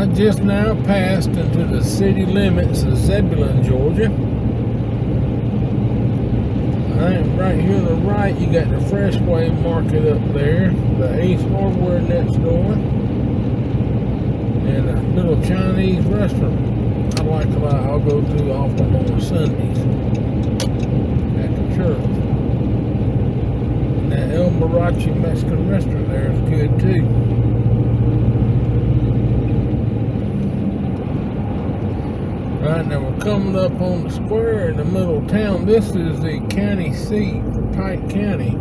I just now passed into the city limits of Zebulon, Georgia. Right here on the right, you got the Freshway Market up there, the Ace Hardware next door, and a little Chinese restaurant I like a lot. I'll go to often on Sundays after church. And that El Mariachi Mexican restaurant there is good too. Right, now we're coming up on the square in the middle of town. This is the county seat for Pike County.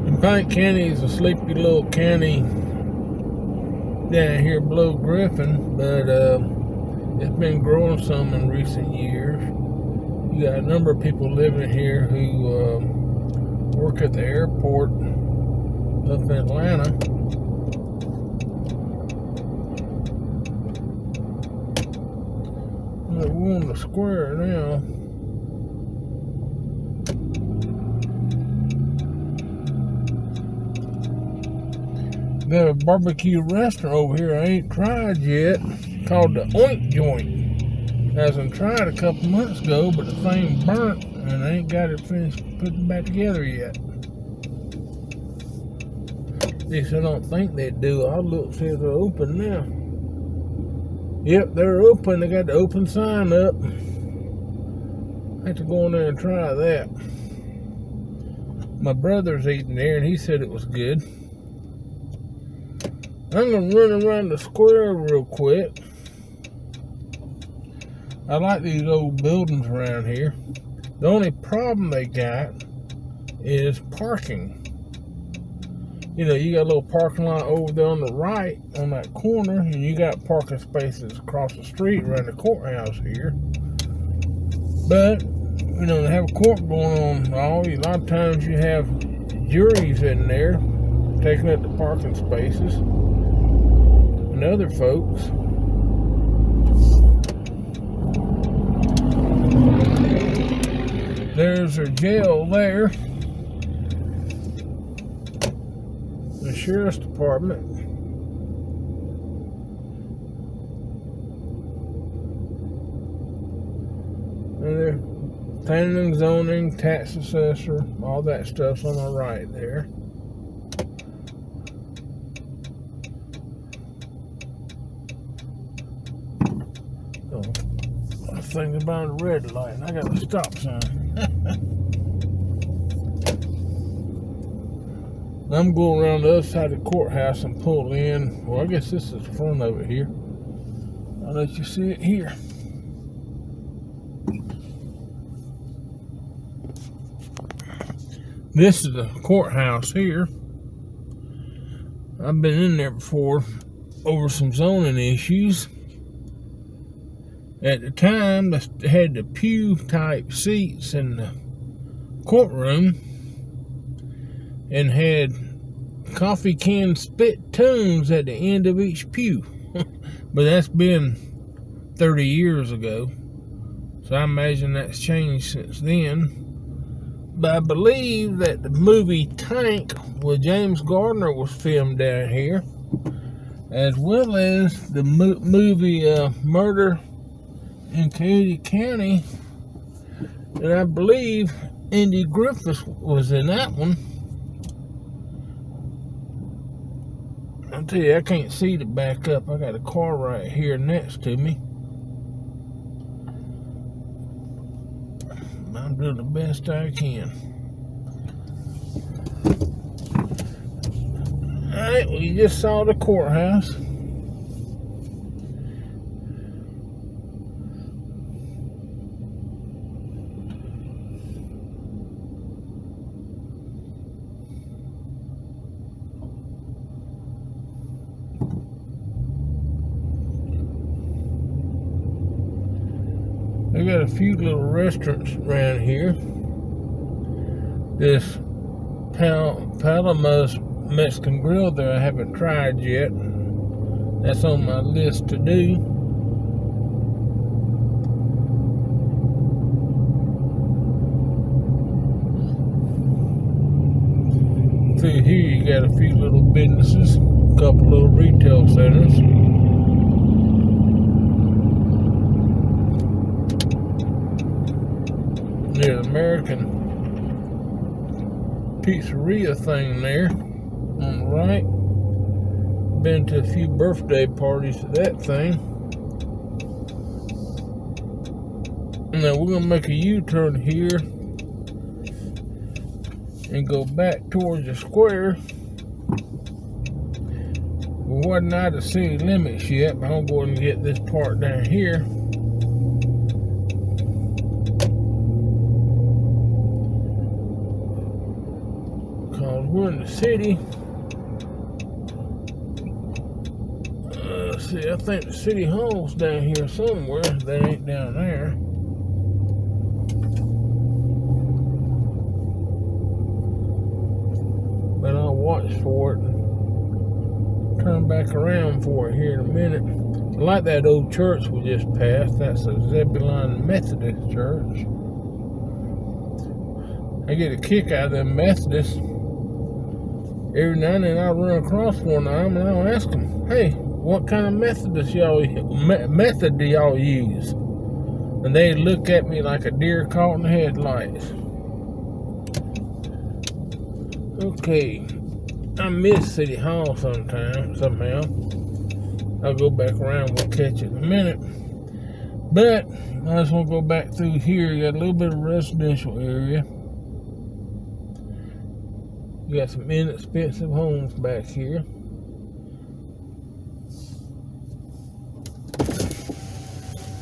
And Pike County is a sleepy little county down here below Griffin, but it's been growing some in recent years. You got a number of people living here who work at the airport up in Atlanta. We're on the square now. Got a barbecue restaurant over here I ain't tried yet, called the Oink Joint. I hasn't tried a couple months ago, but the thing burnt and I ain't got it finished putting back together yet. At least I don't think they do. I'll look see if they're open now. Yep, they're open. They got the open sign up. I have to go in there and try that. My brother's eating there and he said it was good. I'm gonna run around the square real quick. I like these old buildings around here. The only problem they got is parking. You know, you got a little parking lot over there on the right, on that corner, and you got parking spaces across the street around the courthouse here. But, you know, they have a court going on. A lot of times you have juries in there taking up the parking spaces, and other folks. There's a jail there. The sheriff's department. And they're planning and zoning, tax assessor, all that stuff's on the right there. Oh, I was thinking about a red light and I got a stop sign. I'm going around the other side of the courthouse and pull in. Well, I guess this is the front of it here. I'll let you see it here. This is the courthouse here. I've been in there before over some zoning issues. At the time, they had the pew type seats in the courtroom and had coffee can spittoons at the end of each pew. But that's been 30 years ago. So I imagine that's changed since then. But I believe that the movie Tank with James Gardner was filmed down here, as well as the movie Murder in Coyote County. And I believe Andy Griffith was in that one. I'll tell you, I can't see to back up. I got a car right here next to me. I'm doing the best I can. Alright, well, you just saw the courthouse. They got a few little restaurants around here. This Palama's Mexican Grill there I haven't tried yet. That's on my list to do. through here, you got a few little businesses, a couple little retail centers. There's an American pizzeria thing there on the right. Been to a few birthday parties at that thing. Now we're gonna make a U-turn here and go back towards the square. We wasn't out of city limits yet, but I'm going to get this part down here. Because we're in the city. See, I think the city hall's down here somewhere. That ain't down there. But I'll watch for it and turn back around for it here in a minute. I like that old church we just passed. That's a Zebulon Methodist church. I get a kick out of them Methodists. Every now and then I run across one of them and I'll ask them, hey, what kind of method do y'all use? And they look at me like a deer caught in the headlights. Okay, I miss City Hall somehow. I'll go back around, we'll catch it in a minute. But I just want to go back through here. You got a little bit of residential area. You got some inexpensive homes back here.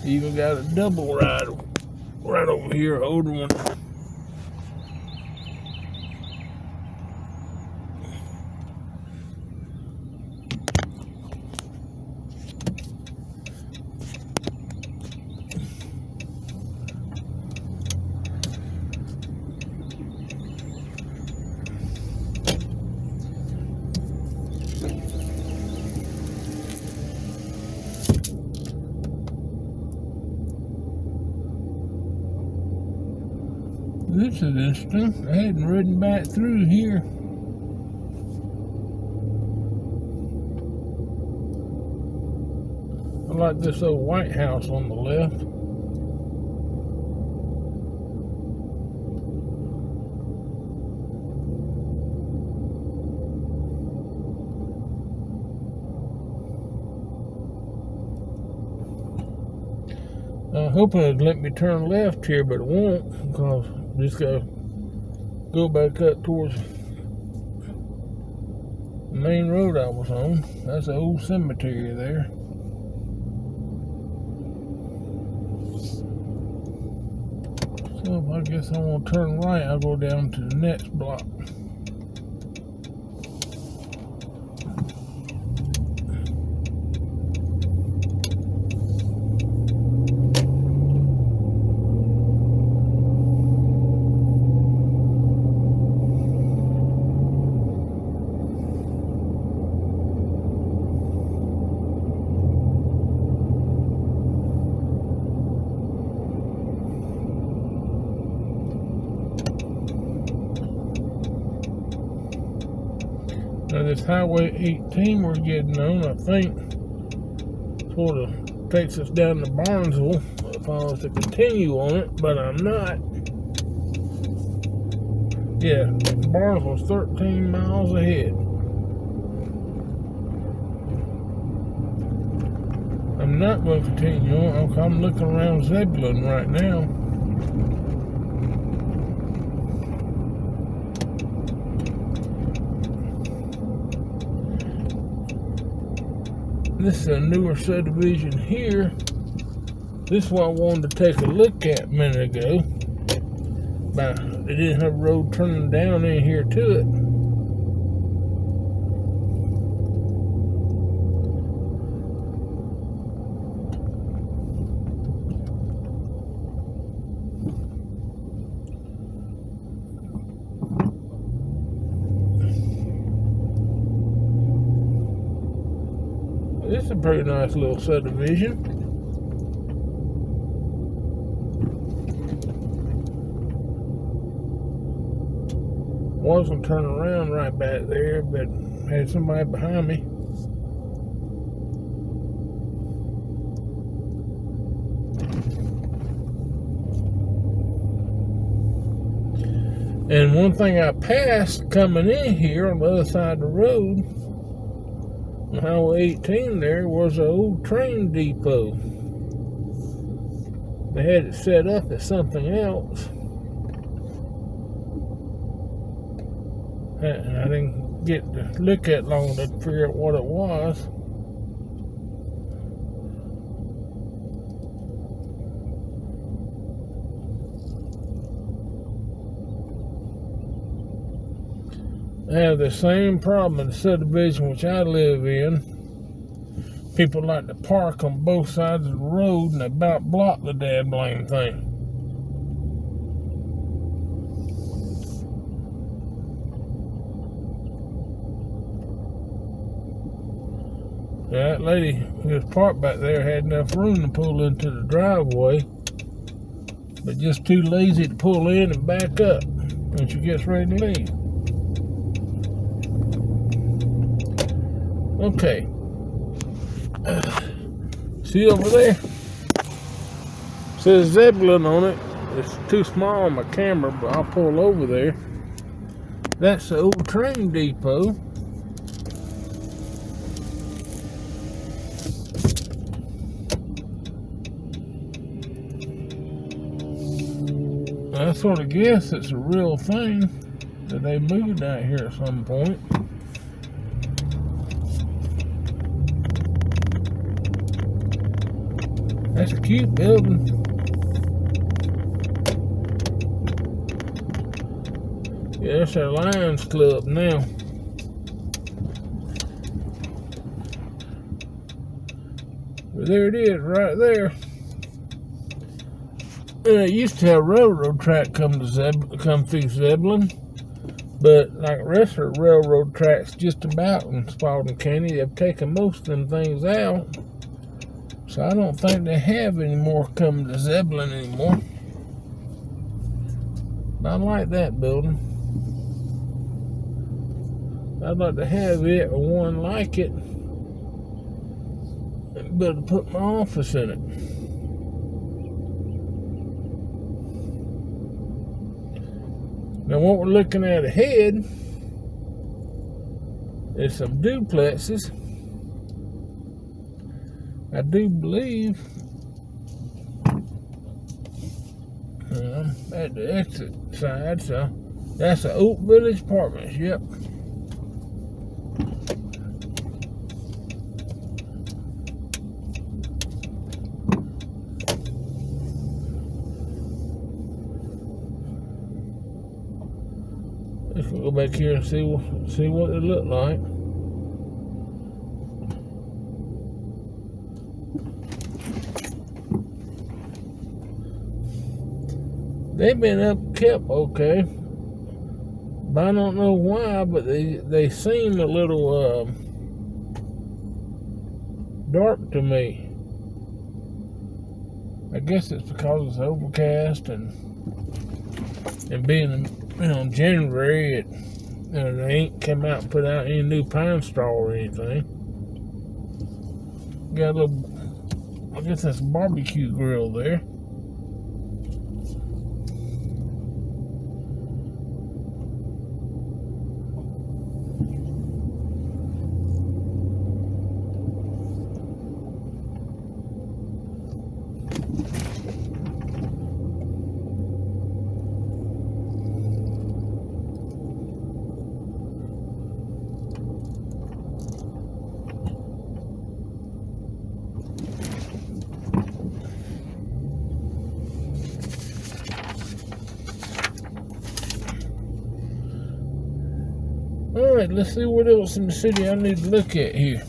Even got a double right over here, older one. This is interesting. I hadn't ridden back through here. I like this old White House on the left. I'm hoping it'd let me turn left here, but it won't, because I just gotta go back up towards the main road I was on. That's the old cemetery there. So I guess I want to turn right. I'll go down to the next block. Now this Highway 18 we're getting on, I think, sort of takes us down to Barnesville if I was to continue on it, but I'm not. Yeah, Barnesville's 13 miles ahead. I'm not going to continue on. I'm looking around Zebulon right now. This is a newer subdivision here. This one I wanted to take a look at a minute ago. But they didn't have a road turning down in here to it. This is a pretty nice little subdivision. was gonna turn around right back there, but had somebody behind me. And one thing I passed coming in here on the other side of the road, on Highway 18 there, was an old train depot. They had it set up as something else. And I didn't get to look at it long enough to figure out what it was. I have the same problem in the subdivision which I live in. People like to park on both sides of the road and they about block the damn blame thing. That lady who was parked back there had enough room to pull into the driveway, but just too lazy to pull in and back up when she gets ready to leave. Okay. See over there? It says Zebulon on it. It's too small on my camera, but I'll pull over there. That's the old train depot. I sort of guess it's a real thing that they moved out here at some point. That's a cute building. Yeah, that's our Lions Club now. But there it is, right there. It used to have a railroad track come through Zebulon, but like the rest of the railroad tracks just about in Spalding County, they've taken most of them things out. So I don't think they have any more coming to Zebulon anymore. But I like that building. I'd like to have it or one like it, but to put my office in it. Now what we're looking at ahead is some duplexes. I do believe at the exit side, so that's the Oak Village Apartments, yep. Let's go back here and see what it looked like. They've been upkept okay, but I don't know why, but they seem a little dark to me. I guess it's because it's overcast and being January, they ain't come out and put out any new pine straw or anything. Got a little, I guess that's a barbecue grill there. Alright, let's see what else in the city I need to look at here.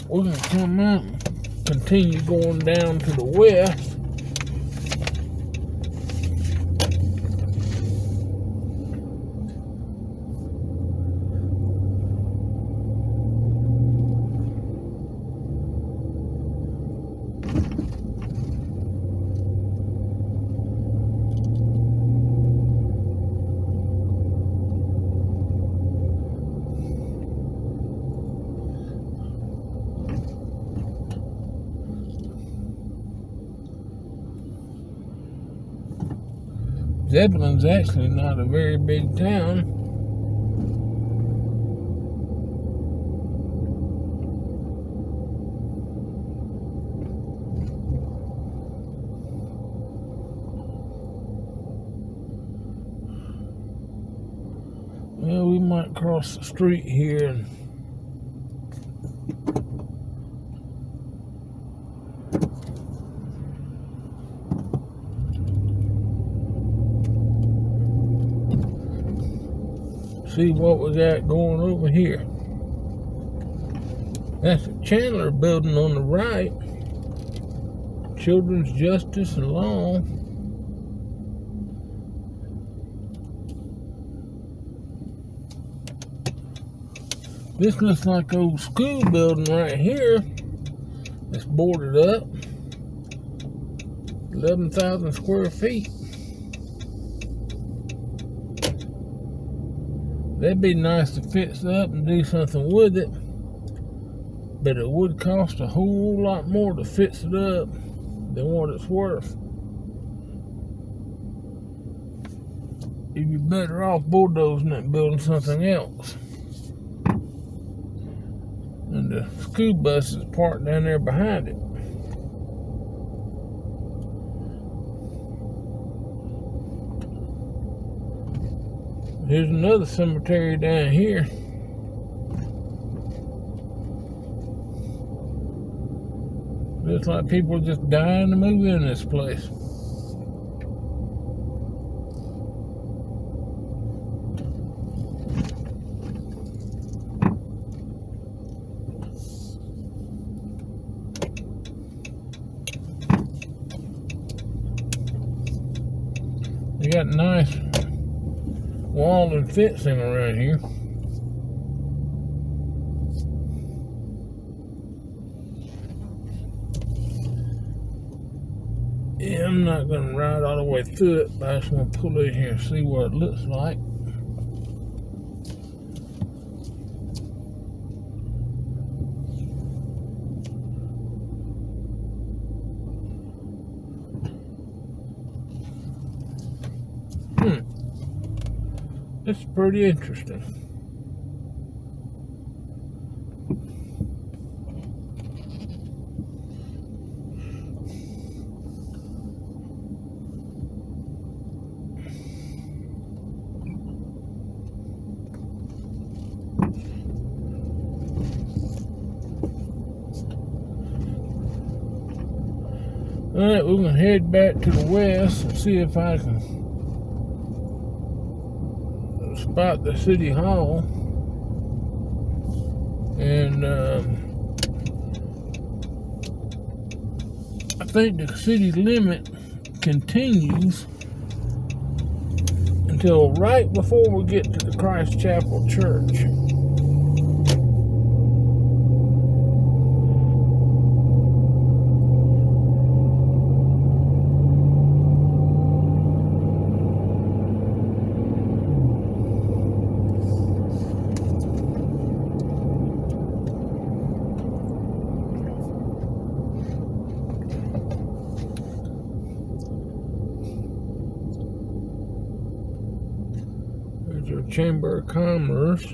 We're going to come out and continue going down to the west. Zebulon's actually not a very big town. Well, we might cross the street here and see what we got going over here. That's the Chandler building on the right. Children's Justice and Law. This looks like old school building right here. It's boarded up. 11,000 square feet. That'd be nice to fix up and do something with it. But it would cost a whole lot more to fix it up than what it's worth. You'd be better off bulldozing it and building something else. And the school bus is parked down there behind it. Here's another cemetery down here. Looks like people are just dying to move in this place. They got nice wall and fencing around here. Yeah, I'm not going to ride all the way through it, but I just want to pull in here and see what it looks like. It's pretty interesting. Alright, we're going to head back to the west and see if I can spot the city hall. And I think the city limit continues until right before we get to the Christ Chapel Church. Chamber of Commerce.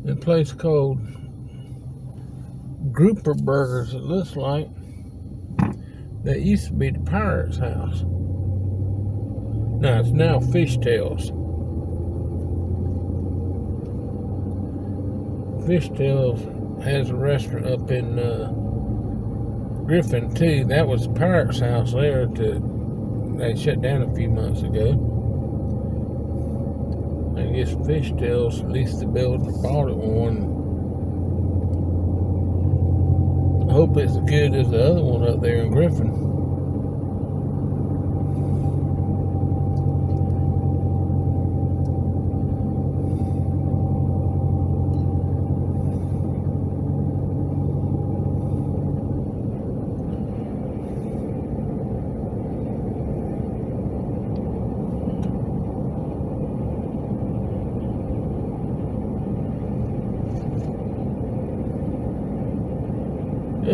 A place called Grouper Burgers, it looks like. That used to be the Pirate's House. No, it's now Fishtails. Fishtails has a restaurant up in Griffin too. That was the Pirate's House there. They shut down a few months ago. I guess Fishtails, at least the builder bought it one. I hope it's as good as the other one up there in Griffin.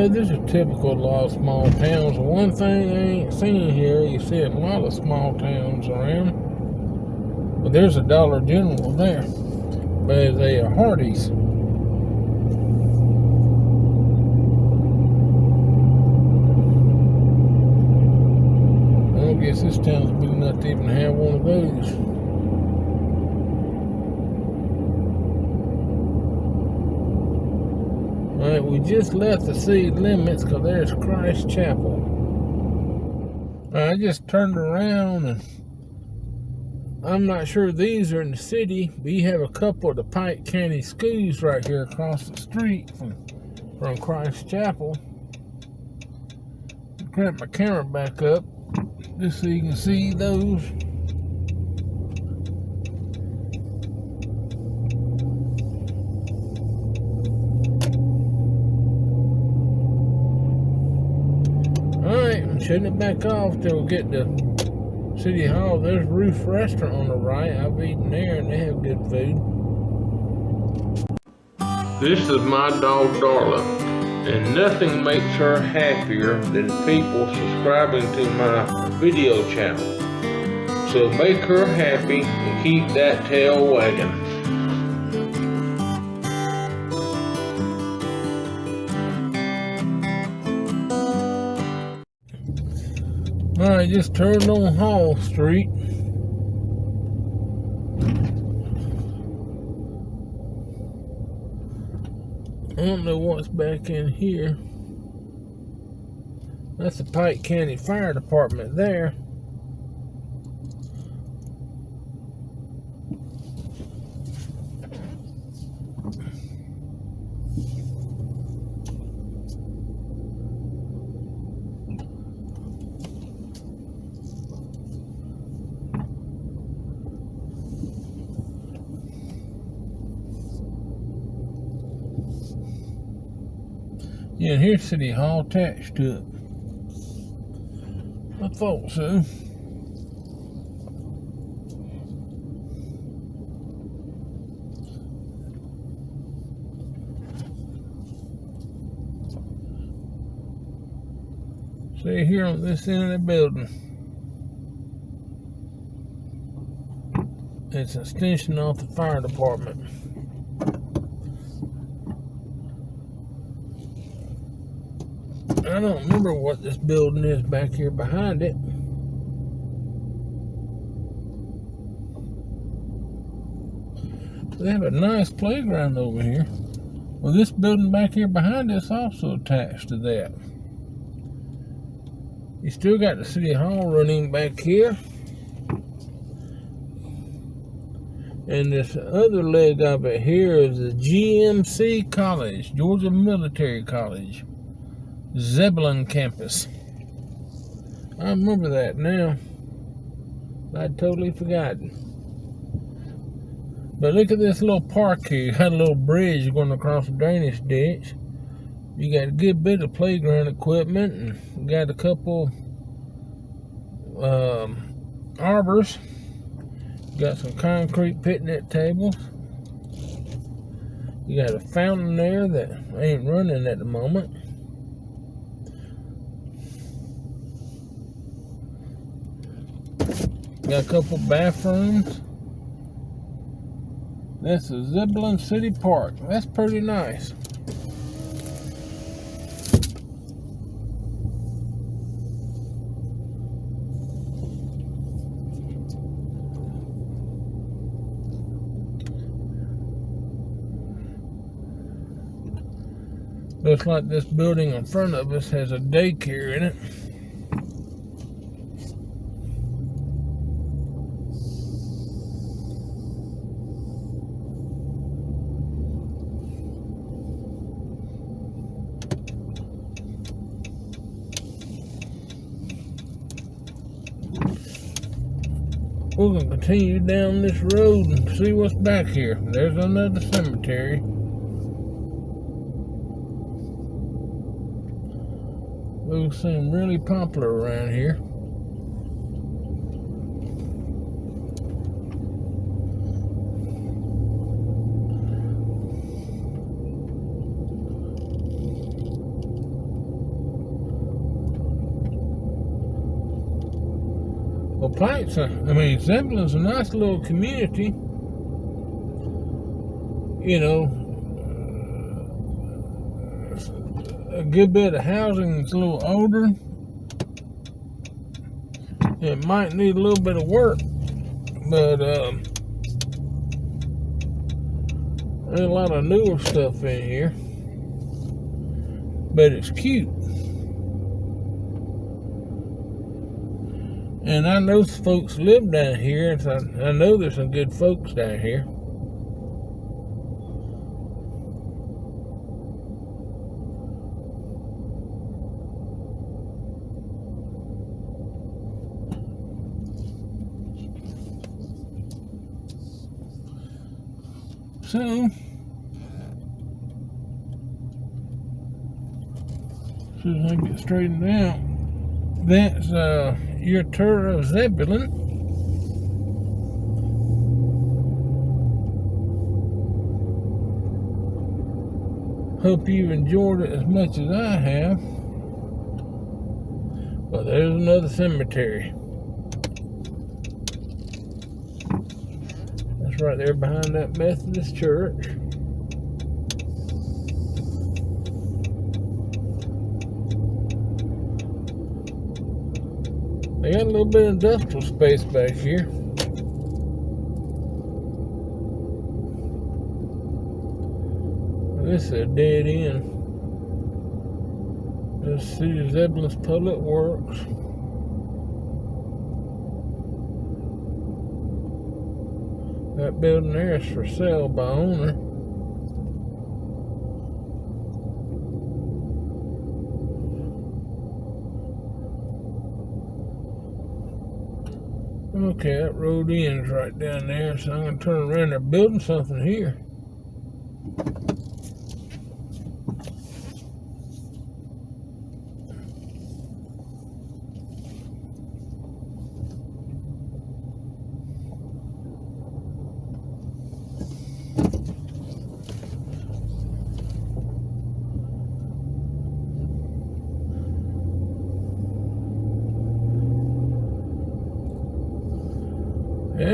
Yeah, this is typical of a lot of small towns. One thing I ain't seen here, you see a lot of small towns around. But there's a Dollar General there. But they are Hardee's. I guess this town's big enough to even have one of those. Alright, we just left the city limits because there's Christ Chapel. I just turned around and I'm not sure these are in the city, but you have a couple of the Pike County schools right here across the street from Christ Chapel. Crank my camera back up just so you can see those. Alright, I'm shutting it back off till we get to City Hall. There's Roof Restaurant on the right. I've eaten there and they have good food. This is my dog Darla, and nothing makes her happier than people subscribing to my video channel. So make her happy and keep that tail wagging. Alright, just turned on Hall Street. I don't know what's back in here. That's the Pike County Fire Department there. Yeah, and here's City Hall attached to it. I thought so. See here on this end of the building. It's an extension off the fire department. I don't remember what this building is back here behind it. They have a nice playground over here. Well, this building back here behind us also attached to that. You still got the City Hall running back here. And this other leg of it here is the GMC College, Georgia Military College. Zebulon campus. I remember that now. I'd totally forgotten. But look at this little park here. You got a little bridge going across a drainage ditch. You got a good bit of playground equipment, and you got a couple arbors. You got some concrete picnic tables. You got a fountain there that ain't running at the moment. Got a couple bathrooms. That's a Zebulon City Park. That's pretty nice. Looks like this building in front of us has a daycare in it. We're going to continue down this road and see what's back here. There's another cemetery. Those seem really popular around here. Pike's, Zebulon's a nice little community. You know, a good bit of housing is a little older. It might need a little bit of work, but there's a lot of newer stuff in here. But it's cute. And I know folks live down here, so I know there's some good folks down here. So, as soon as I get straightened out, that's your tour of Zebulon. Hope you've enjoyed it as much as I have. Well, there's another cemetery. That's right there behind that Methodist church. They got a little bit of industrial space back here. This is a dead end. This is City of Zebulon's Public Works. That building there is for sale by owner. Okay, that road ends right down there, so I'm going to turn around. They're building something here.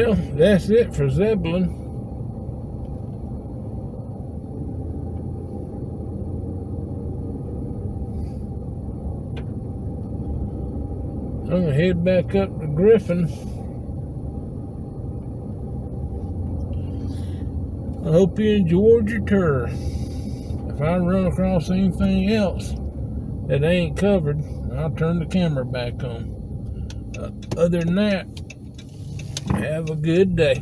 Well, that's it for Zebulon. I'm going to head back up to Griffin. I hope you enjoyed your tour. If I run across anything else that ain't covered, I'll turn the camera back on. Other than that, have a good day.